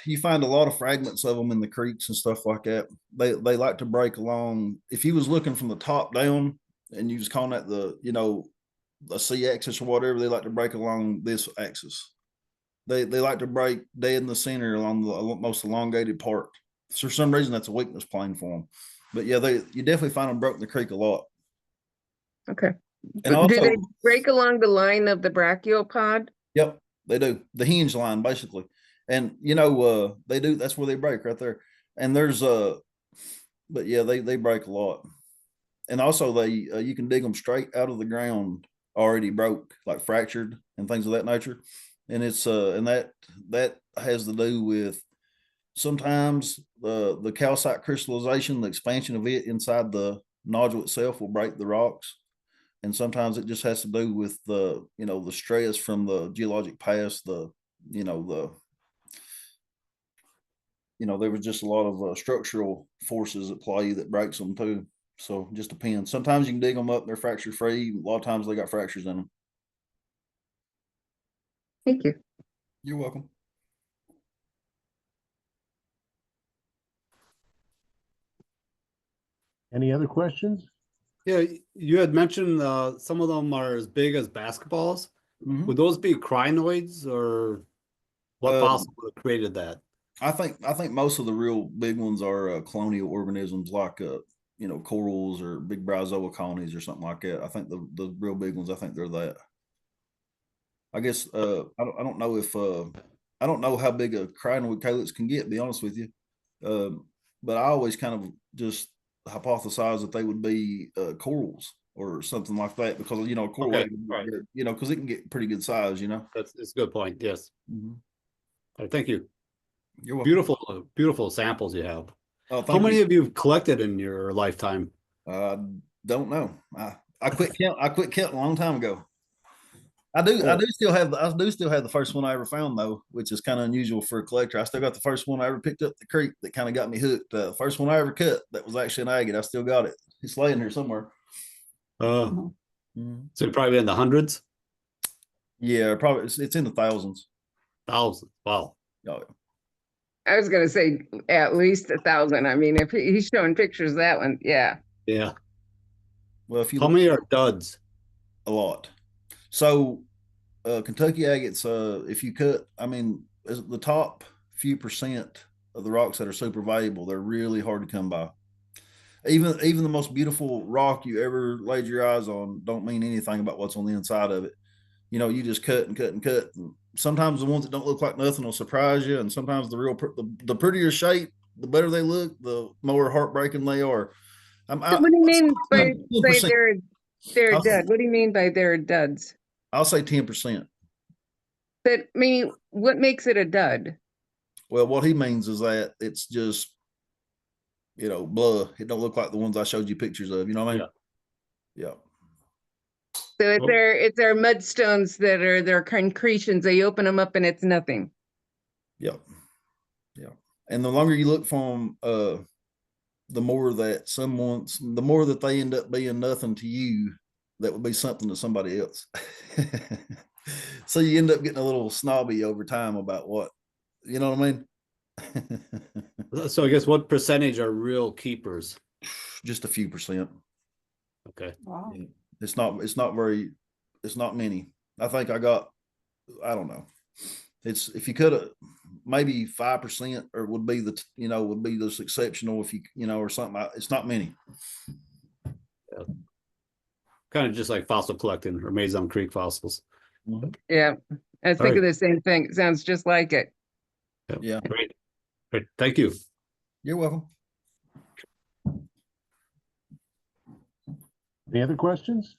Speaker 1: You find a lot of fragments of them in the creeks and stuff like that. They like to break along. If you was looking from the top down and you was calling that the C axis or whatever, they like to break along this axis. They like to break dead in the center along the most elongated part. For some reason, that's a weakness plane for them. But yeah, you definitely find them broke in the creek a lot.
Speaker 4: Okay.
Speaker 1: And also,
Speaker 4: do they break along the line of the brachiopod?
Speaker 1: Yep, they do. The hinge line, basically. And they do. That's where they break, right there. And there's but yeah, they break a lot. And also you can dig them straight out of the ground, already broke, like fractured and things of that nature. And it's and that has to do with sometimes the calcite crystallization, the expansion of it inside the nodule itself will break the rocks. And sometimes it just has to do with the stress from the geologic past, there was just a lot of structural forces at play that breaks them too. So it just depends. Sometimes you can dig them up, they're fracture free. A lot of times they got fractures in them.
Speaker 4: Thank you.
Speaker 1: You're welcome.
Speaker 2: Any other questions?
Speaker 6: Yeah, you had mentioned some of them are as big as basketballs.
Speaker 1: Mhm.
Speaker 6: Would those be crinoids, or what fossil would have created that?
Speaker 1: I think most of the real big ones are colonial organisms like corals or big bryozoa colonies or something like that. I think the real big ones, I think they're that. I guess I don't know if I don't know how big a crinoid calyx can get, to be honest with you. But I always kind of just hypothesize that they would be corals or something like that, because coral,
Speaker 6: Okay, right.
Speaker 1: because it can get pretty good size.
Speaker 6: That's a good point. Yes.
Speaker 1: Mm-hmm.
Speaker 6: Thank you.
Speaker 1: You're welcome.
Speaker 6: Beautiful samples you have.
Speaker 1: Oh,
Speaker 6: How many have you collected in your lifetime?
Speaker 1: Don't know. I quit count. I quit counting a long time ago. I do still have the first one I ever found, though, which is kind of unusual for a collector. I still got the first one I ever picked up the creek that kind of got me hooked. First one I ever cut that was actually an agate. I still got it. It's laying here somewhere.
Speaker 6: So probably in the hundreds?
Speaker 1: Yeah, probably it's in the thousands.
Speaker 6: Thousands. Wow.
Speaker 1: Oh, yeah.
Speaker 4: I was going to say at least 1,000. I mean, if he's showing pictures of that one, yeah.
Speaker 6: Yeah.
Speaker 1: Well, if you
Speaker 6: How many are duds?
Speaker 1: A lot. So Kentucky agates, if you cut, I mean, the top few percent of the rocks that are super valuable, they're really hard to come by. Even the most beautiful rock you ever laid your eyes on don't mean anything about what's on the inside of it. You just cut and cut and cut. And sometimes the ones that don't look like nothing will surprise you, and sometimes the prettier shape, the better they look, the more heartbreaking they are.
Speaker 4: What do you mean by they're dead? What do you mean by they're duds?
Speaker 1: I'll say 10%.
Speaker 4: But I mean, what makes it a dud?
Speaker 1: Well, what he means is that it's just, blah. It don't look like the ones I showed you pictures of. You know what I mean?
Speaker 6: Yeah.
Speaker 1: Yeah.
Speaker 4: So
Speaker 6: Oh.
Speaker 4: it's our mudstones that are their concretions. They open them up and it's nothing.
Speaker 1: Yep. Yeah. And the longer you look for them, the more that they end up being nothing to you, that would be something to somebody else. So you end up getting a little snobby over time about what, you know what I mean?
Speaker 6: So I guess what percentage are real keepers?
Speaker 1: Just a few percent.
Speaker 6: Okay.
Speaker 7: Wow.
Speaker 1: Yeah. It's not many. I think I don't know. It's, if you could have, maybe 5% or would be this exceptional if or something. It's not many.
Speaker 6: Kind of just like fossil collecting or Maison Creek fossils.
Speaker 4: Yeah. I was
Speaker 6: All
Speaker 4: thinking
Speaker 6: right.
Speaker 4: the same thing. It sounds just like it.
Speaker 1: Yeah.
Speaker 6: Great. Great. Thank you.
Speaker 1: You're welcome.
Speaker 2: Any other questions?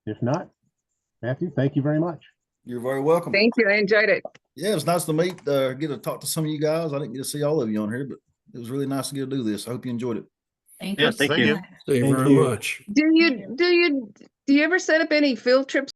Speaker 2: If not, Matthew, thank you very much.
Speaker 1: You're very welcome.
Speaker 4: Thank you. I enjoyed it.
Speaker 1: Yeah, it's nice to get to talk to some of you guys. I didn't get to see all of you on here, but it was really nice to get to do this. I hope you enjoyed it.
Speaker 7: Thank
Speaker 5: Yes,
Speaker 7: you.
Speaker 5: thank you.
Speaker 8: Thank you
Speaker 3: Thank
Speaker 8: very
Speaker 3: you.
Speaker 8: much.
Speaker 4: Do you ever set up any field trips